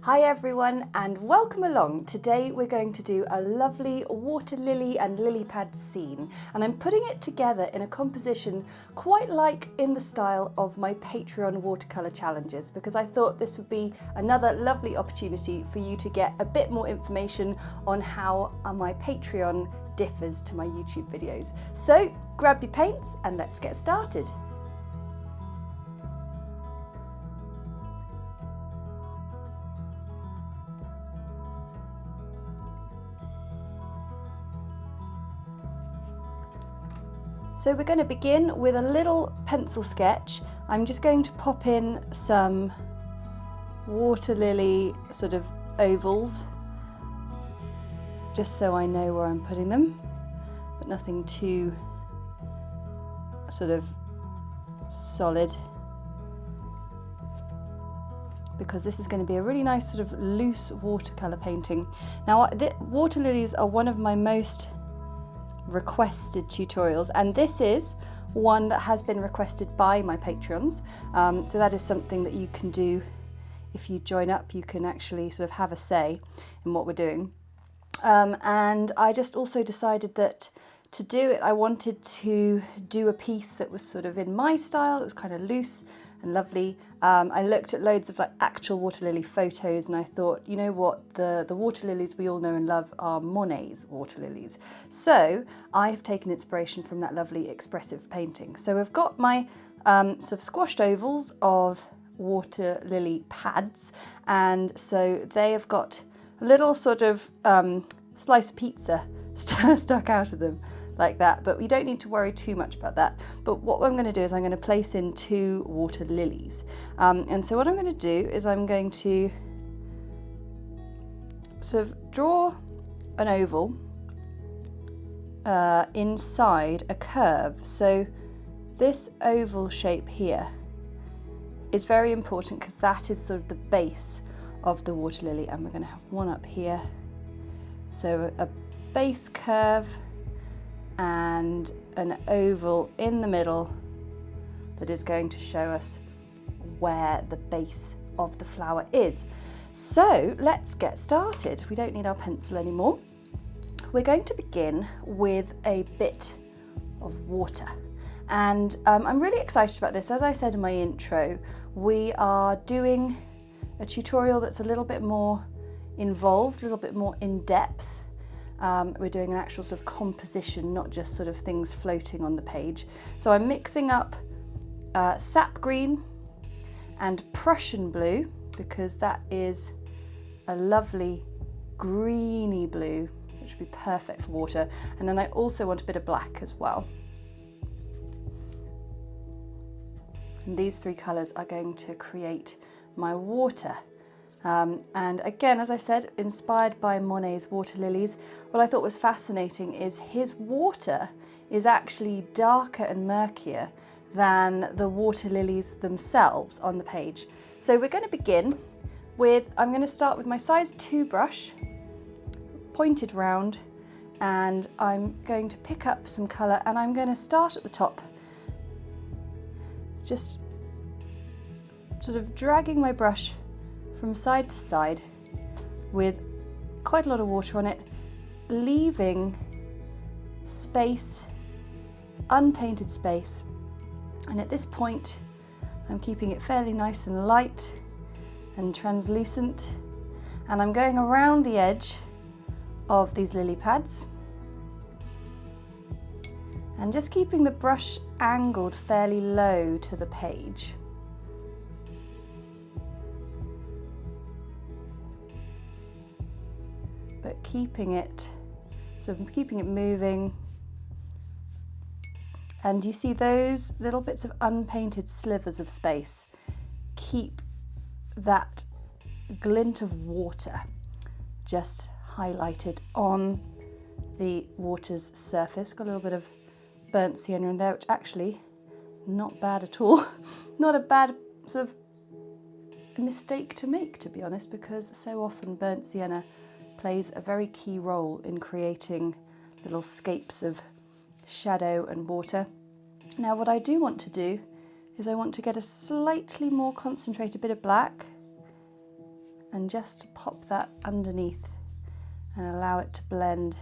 Hi everyone and welcome along. Today we're going to do a lovely water lily and lily pad scene, and I'm putting it together in a composition quite like in the style of my Patreon watercolour challenges, because I thought this would be another lovely opportunity for you to get a bit more information on how my Patreon differs to my YouTube videos. So grab your paints and let's get started. So we're going to begin with a little pencil sketch. I'm just going to pop in some water lily sort of ovals, just so I know where I'm putting them, but nothing too sort of solid, because this is going to be a really nice sort of loose watercolour painting. Now, water lilies are one of my most requested tutorials, and this is one that has been requested by my Patreons, so that is something that you can do. If you join up, you can actually sort of have a say in what we're doing, and I just also decided that to do it I wanted to do a piece that was sort of in my style. It was kind of loose and lovely. I looked at loads of like actual water lily photos, and I thought, you know what, the water lilies we all know and love are Monet's water lilies. So I have taken inspiration from that lovely expressive painting. So we've got my sort of squashed ovals of water lily pads, and so they have got a little sort of slice of pizza stuck out of them like that, but we don't need to worry too much about that. But what I'm going to do is I'm going to place in 2 water lilies, and so what I'm going to do is I'm going to sort of draw an oval inside a curve. So this oval shape here is very important because that is sort of the base of the water lily, and we're going to have one up here. So a base curve and an oval in the middle that is going to show us where the base of the flower is. So let's get started. We don't need our pencil anymore. We're going to begin with a bit of water, and I'm really excited about this. As I said in my intro, we are doing a tutorial that's a little bit more involved, a little bit more in depth. We're doing an actual sort of composition, not just sort of things floating on the page. So I'm mixing up Sap Green and Prussian Blue, because that is a lovely greeny blue, which would be perfect for water. And then I also want a bit of black as well. And these 3 colours are going to create my water. And again, as I said, inspired by Monet's water lilies. What I thought was fascinating is his water is actually darker and murkier than the water lilies themselves on the page. So we're going to begin with, I'm going to start with my size 2 brush, pointed round, and I'm going to pick up some colour, and I'm going to start at the top, just sort of dragging my brush from side to side with quite a lot of water on it, leaving space, unpainted space. And at this point I'm keeping it fairly nice and light and translucent, and I'm going around the edge of these lily pads and just keeping the brush angled fairly low to the page. But keeping it moving. And you see those little bits of unpainted slivers of space keep that glint of water just highlighted on the water's surface. Got a little bit of burnt sienna in there, which actually not bad at all. Not a bad sort of mistake to make, to be honest, because so often burnt sienna plays a very key role in creating little scapes of shadow and water. Now what I do want to do is I want to get a slightly more concentrated bit of black and just pop that underneath and allow it to blend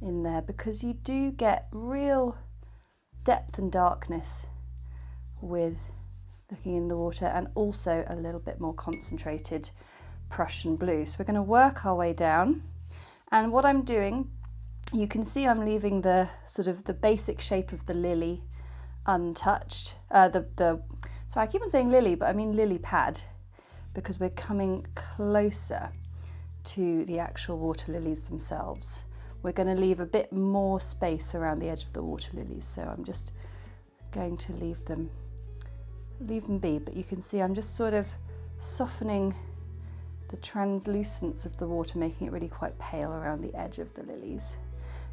in there, because you do get real depth and darkness with looking in the water, and also a little bit more concentrated Prussian blue. So we're going to work our way down, and what I'm doing, you can see I'm leaving the sort of the basic shape of the lily untouched. So I keep on saying lily, but I mean lily pad, because we're coming closer to the actual water lilies themselves. We're going to leave a bit more space around the edge of the water lilies, so I'm just going to leave them be, but you can see I'm just sort of softening the translucence of the water, making it really quite pale around the edge of the lilies.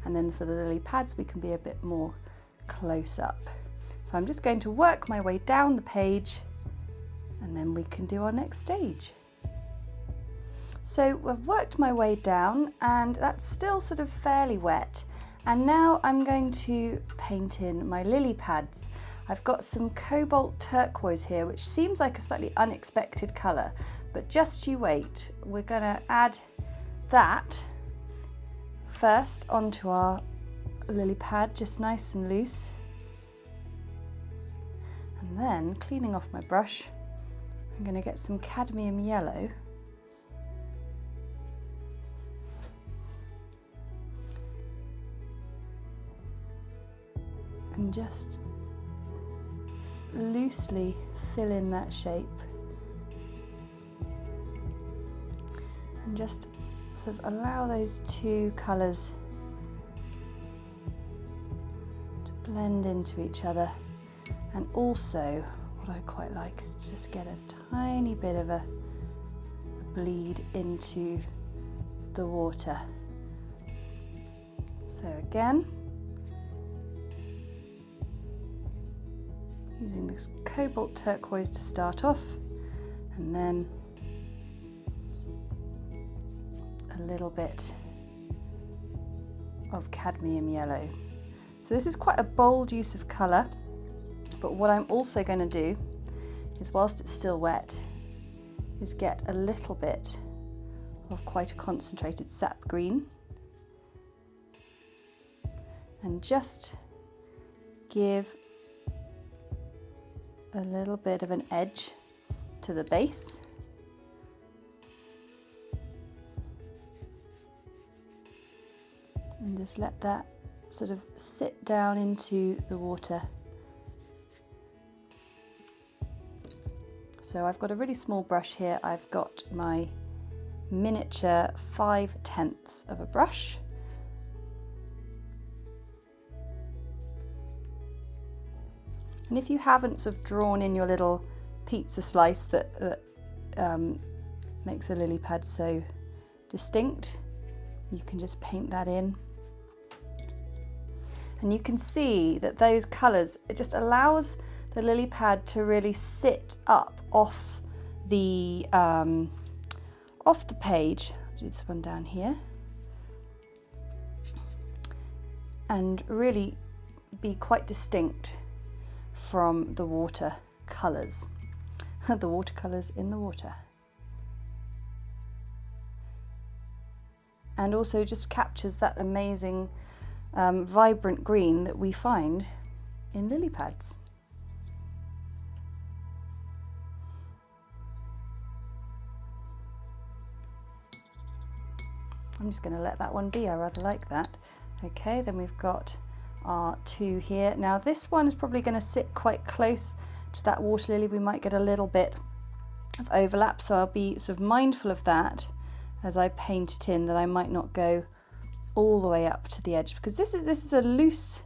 And then for the lily pads, we can be a bit more close up. So I'm just going to work my way down the page, and then we can do our next stage. So I've worked my way down, and that's still sort of fairly wet. And now I'm going to paint in my lily pads. I've got some Cobalt Turquoise here, which seems like a slightly unexpected colour, but just you wait. We're going to add that first onto our lily pad, just nice and loose. And then, cleaning off my brush, I'm going to get some Cadmium Yellow and just loosely fill in that shape, and just sort of allow those two colours to blend into each other. And also, what I quite like is to just get a tiny bit of a bleed into the water. So again, using this Cobalt Turquoise to start off, and then a little bit of Cadmium Yellow. So this is quite a bold use of colour, but what I'm also going to do is, whilst it's still wet, is get a little bit of quite a concentrated Sap Green and just give a little bit of an edge to the base. And just let that sort of sit down into the water. So I've got a really small brush here. I've got my miniature 5/10 of a brush. And if you haven't sort of drawn in your little pizza slice that makes a lily pad so distinct, you can just paint that in. And you can see that those colours, it just allows the lily pad to really sit up off the page. I'll do this one down here, and really be quite distinct from the water colours, the watercolours in the water. And also just captures that amazing vibrant green that we find in lily pads. I'm just going to let that one be, I rather like that. Okay, then we've got our two here. Now this one is probably going to sit quite close to that water lily. We might get a little bit of overlap, so I'll be sort of mindful of that as I paint it in, that I might not go all the way up to the edge, because this is a loose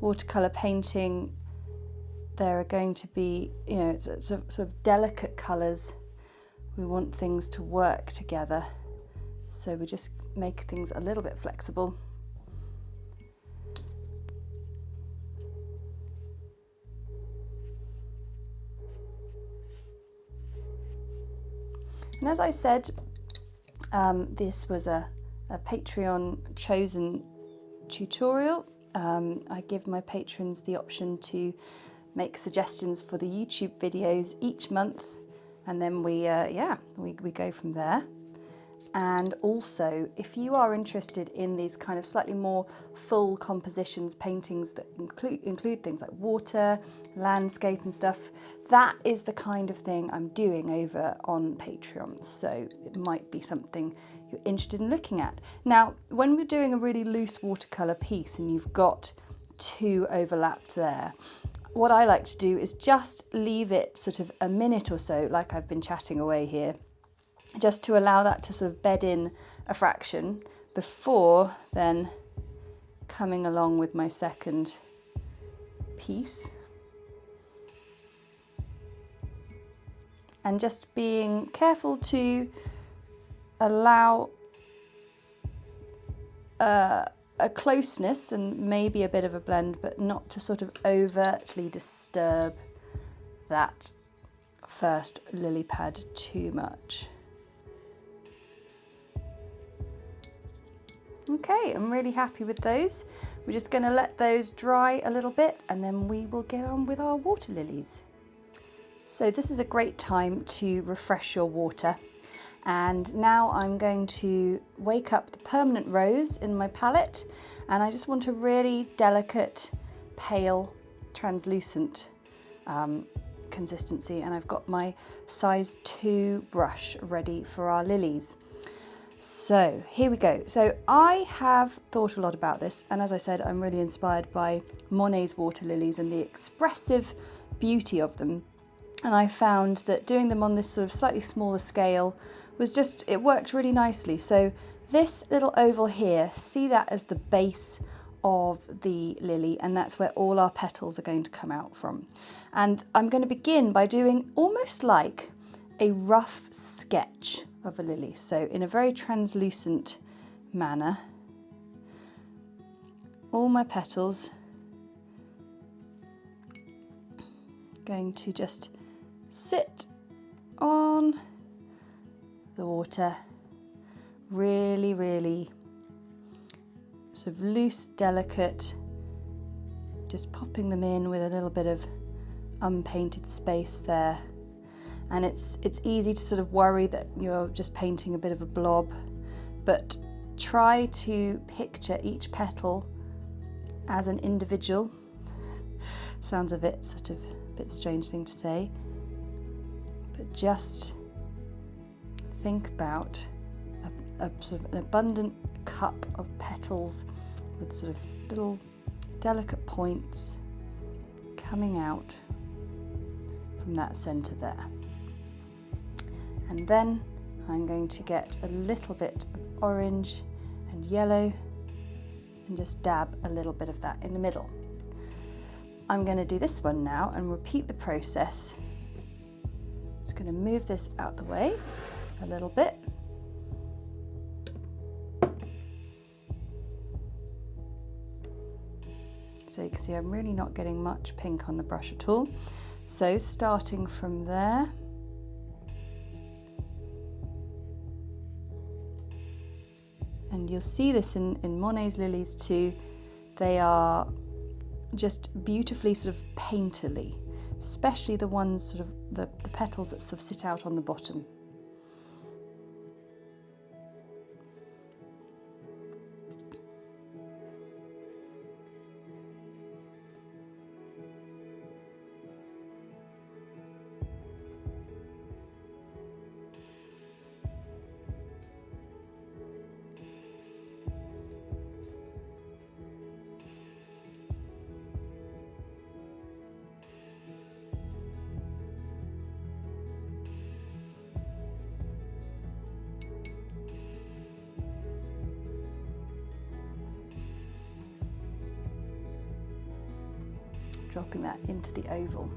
watercolour painting. There are going to be, you know, it's sort of delicate colours. We want things to work together, so we just make things a little bit flexible. And as I said, this was a Patreon chosen tutorial. I give my patrons the option to make suggestions for the YouTube videos each month, And then we go from there. And also, if you are interested in these kind of slightly more full compositions, paintings that include things like water, landscape and stuff, that is the kind of thing I'm doing over on Patreon. So it might be something you're interested in looking at. Now, when we're doing a really loose watercolour piece and you've got two overlapped there, what I like to do is just leave it sort of a minute or so, like I've been chatting away here, just to allow that to sort of bed in a fraction before then coming along with my second piece. And just being careful to allow a closeness and maybe a bit of a blend, but not to sort of overtly disturb that first lily pad too much. Okay, I'm really happy with those. We're just going to let those dry a little bit and then we will get on with our water lilies. So this is a great time to refresh your water. And now I'm going to wake up the permanent rose in my palette, and I just want a really delicate, pale, translucent consistency, and I've got my size 2 brush ready for our lilies. So here we go. So I have thought a lot about this, and as I said, I'm really inspired by Monet's water lilies and the expressive beauty of them. And I found that doing them on this sort of slightly smaller scale was just, it worked really nicely. So this little oval here, see that as the base of the lily, and that's where all our petals are going to come out from. And I'm going to begin by doing almost like a rough sketch of a lily. So in a very translucent manner, all my petals going to just sit on the water, really, really sort of loose, delicate, just popping them in with a little bit of unpainted space there. And it's easy to sort of worry that you're just painting a bit of a blob, but try to picture each petal as an individual. Sounds a bit strange thing to say, but just think about a sort of an abundant cup of petals with sort of little delicate points coming out from that centre there. And then I'm going to get a little bit of orange and yellow and just dab a little bit of that in the middle. I'm going to do this one now and repeat the process. Just going to move this out the way a little bit. So you can see I'm really not getting much pink on the brush at all. So starting from there, and you'll see this in Monet's lilies too, they are just beautifully sort of painterly, especially the ones sort of the petals that sort of sit out on the bottom. Dropping that into the oval.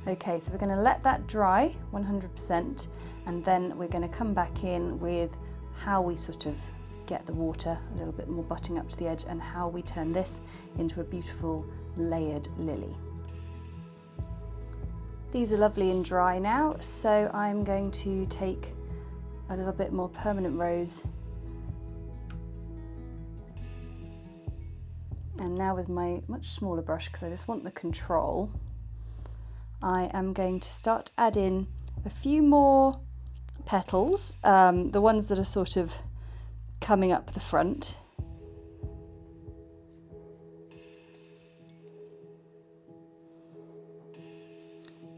Okay, so we're going to let that dry 100%, and then we're going to come back in with how we sort of get the water a little bit more butting up to the edge and how we turn this into a beautiful layered lily. These are lovely and dry now, so I'm going to take a little bit more permanent rose. And now with my much smaller brush, because I just want the control, I am going to start to add in a few more petals, the ones that are sort of coming up the front.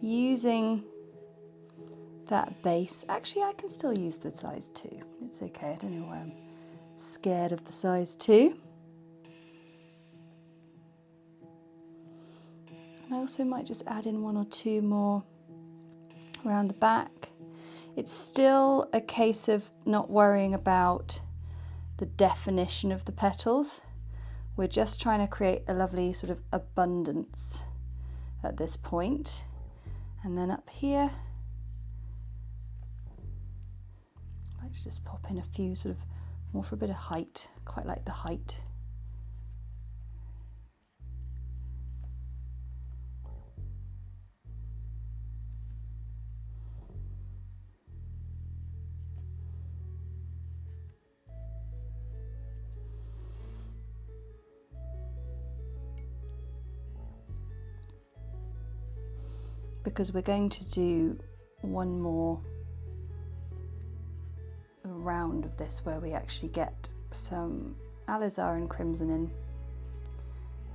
Using that base, actually I can still use the size 2, it's okay, I don't know why I'm scared of the size 2. And I also might just add in 1 or 2 more around the back. It's still a case of not worrying about the definition of the petals. We're just trying to create a lovely sort of abundance at this point. And then up here, I like to just pop in a few sort of more for a bit of height, quite like the height. Because we're going to do one more round of this where we actually get some Alizarin Crimson in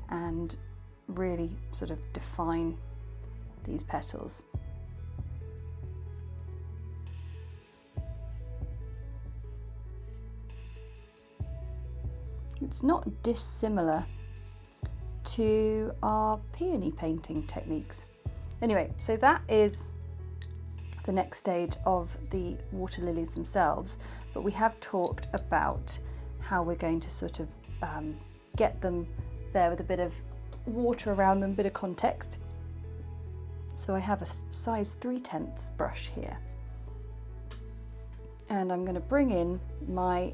and really sort of define these petals. It's not dissimilar to our peony painting techniques. Anyway, so that is the next stage of the water lilies themselves, but we have talked about how we're going to sort of get them there with a bit of water around them, a bit of context. So I have a size 3/10 brush here, and I'm going to bring in my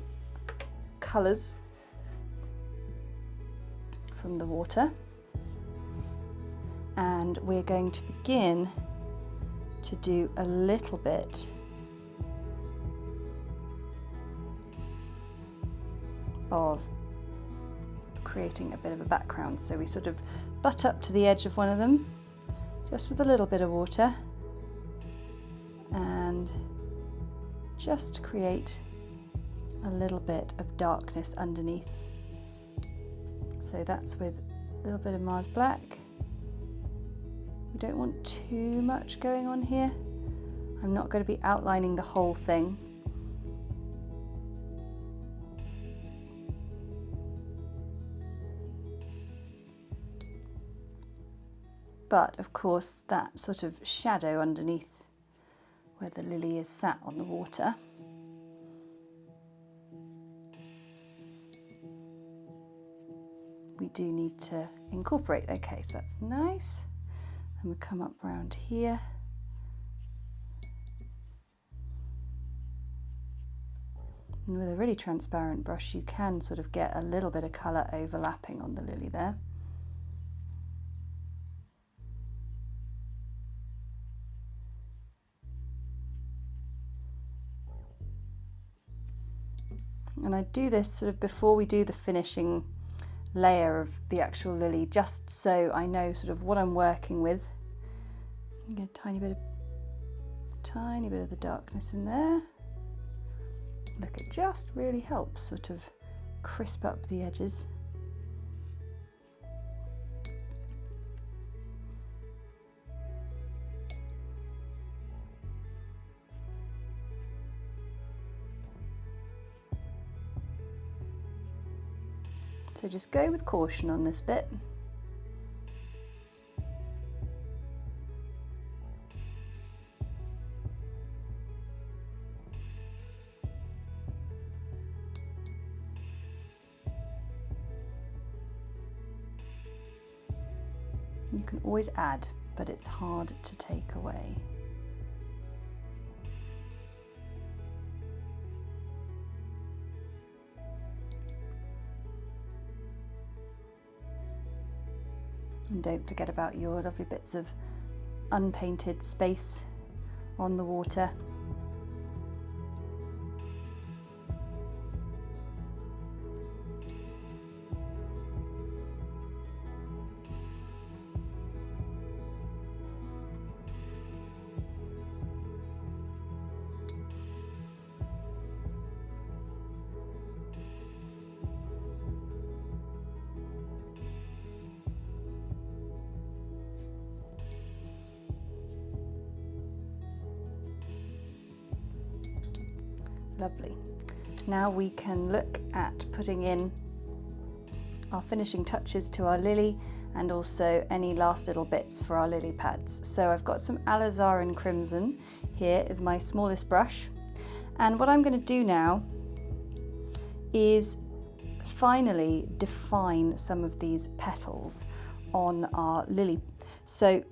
colours from the water. And we're going to begin to do a little bit of creating a bit of a background. So we sort of butt up to the edge of one of them, just with a little bit of water, and just create a little bit of darkness underneath. So that's with a little bit of Mars Black. We don't want too much going on here. I'm not going to be outlining the whole thing. But of course that sort of shadow underneath where the lily is sat on the water, we do need to incorporate. Okay, so that's nice. And we come up round here. And with a really transparent brush, you can sort of get a little bit of colour overlapping on the lily there. And I do this sort of before we do the finishing layer of the actual lily, just so I know sort of what I'm working with. Get a tiny bit of the darkness in there. Look, it just really helps sort of crisp up the edges. So just go with caution on this bit. You can always add, but it's hard to take away. And don't forget about your lovely bits of unpainted space on the water. Lovely. Now we can look at putting in our finishing touches to our lily and also any last little bits for our lily pads. So I've got some Alizarin Crimson here with my smallest brush, and what I'm going to do now is finally define some of these petals on our lily. So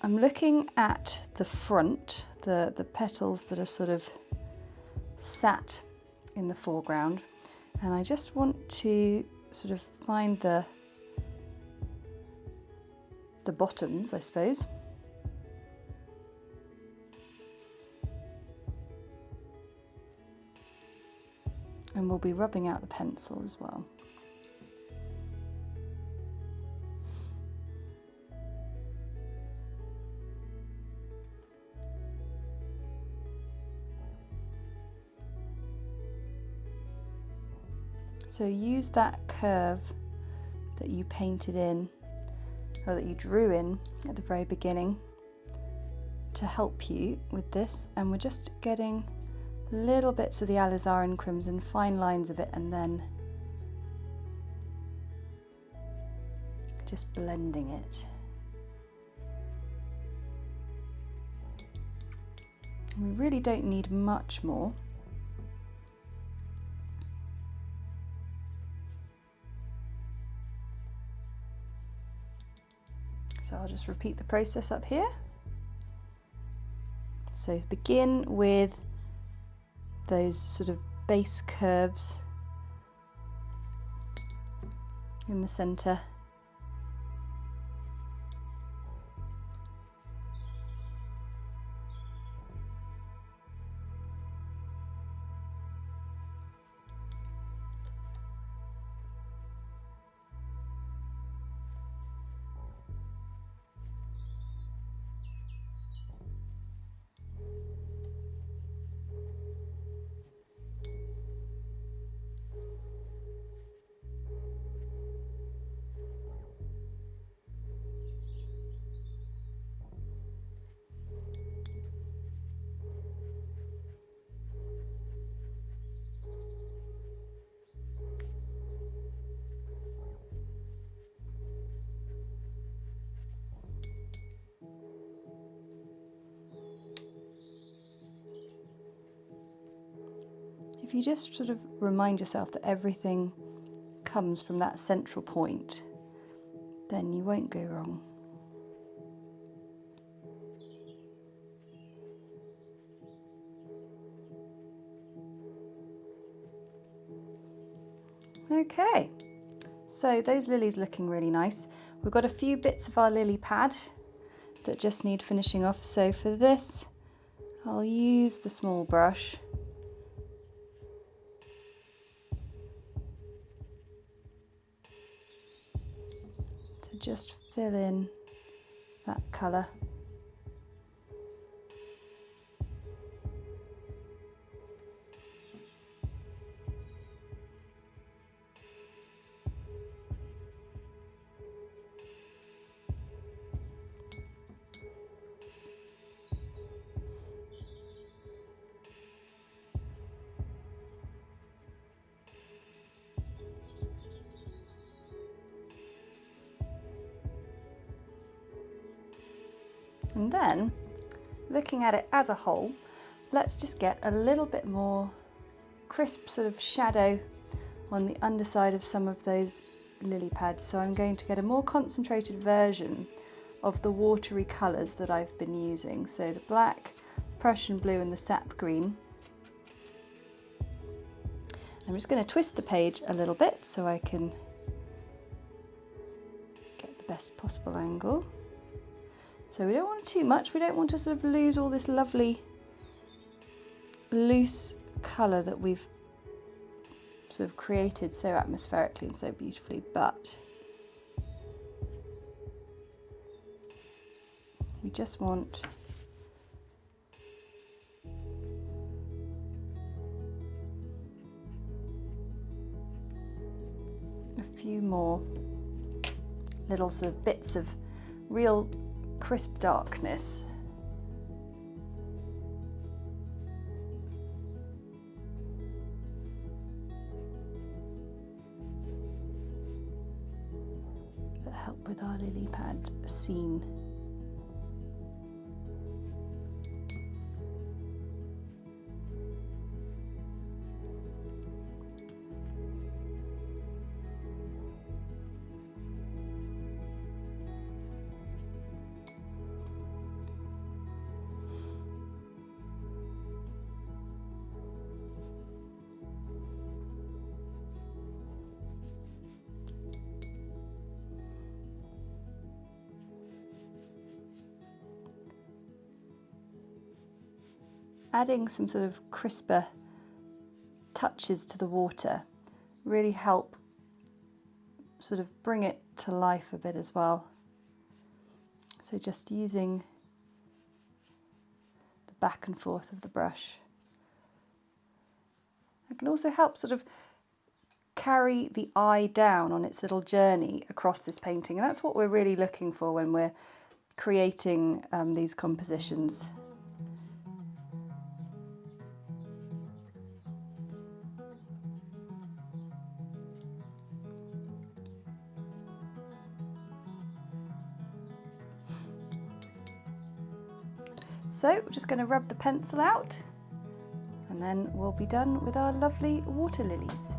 I'm looking at the front, the petals that are sort of sat in the foreground, and I just want to sort of find the bottoms, I suppose. And we'll be rubbing out the pencil as well. So use that curve that you painted in, or that you drew in at the very beginning, to help you with this. And we're just getting little bits of the Alizarin Crimson, fine lines of it, and then just blending it. And we really don't need much more. So I'll just repeat the process up here. So begin with those sort of base curves in the center. If you just sort of remind yourself that everything comes from that central point, then you won't go wrong. Okay, so those lilies looking really nice. We've got a few bits of our lily pad that just need finishing off. So for this, I'll use the small brush. To just fill in that colour. And then, looking at it as a whole, let's just get a little bit more crisp sort of shadow on the underside of some of those lily pads. So I'm going to get a more concentrated version of the watery colours that I've been using. So the black, Prussian Blue and the Sap Green. I'm just going to twist the page a little bit so I can get the best possible angle. So we don't want too much, we don't want to sort of lose all this lovely loose colour that we've sort of created so atmospherically and so beautifully, but we just want a few more little sort of bits of real crisp darkness. with our lily pad scene. Adding some sort of crisper touches to the water really help sort of bring it to life a bit as well. So just using the back and forth of the brush. It can also help sort of carry the eye down on its little journey across this painting, and that's what we're really looking for when we're creating these compositions. So we're just going to rub the pencil out and then we'll be done with our lovely water lilies.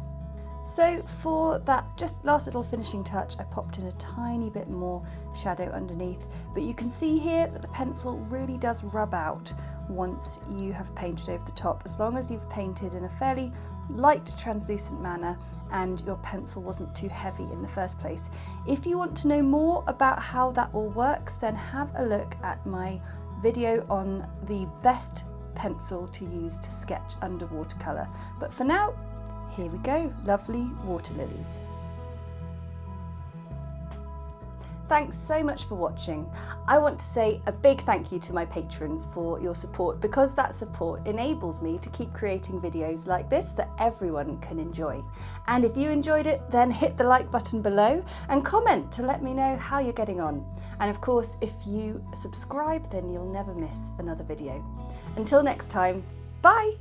So for that just last little finishing touch, I popped in a tiny bit more shadow underneath, but you can see here that the pencil really does rub out once you have painted over the top, as long as you've painted in a fairly light translucent manner and your pencil wasn't too heavy in the first place. If you want to know more about how that all works, then have a look at my video on the best pencil to use to sketch under watercolour. But for now, here we go, lovely water lilies. Thanks so much for watching. I want to say a big thank you to my patrons for your support, because that support enables me to keep creating videos like this that everyone can enjoy. And if you enjoyed it, then hit the like button below and comment to let me know how you're getting on. And of course, if you subscribe, then you'll never miss another video. Until next time, bye!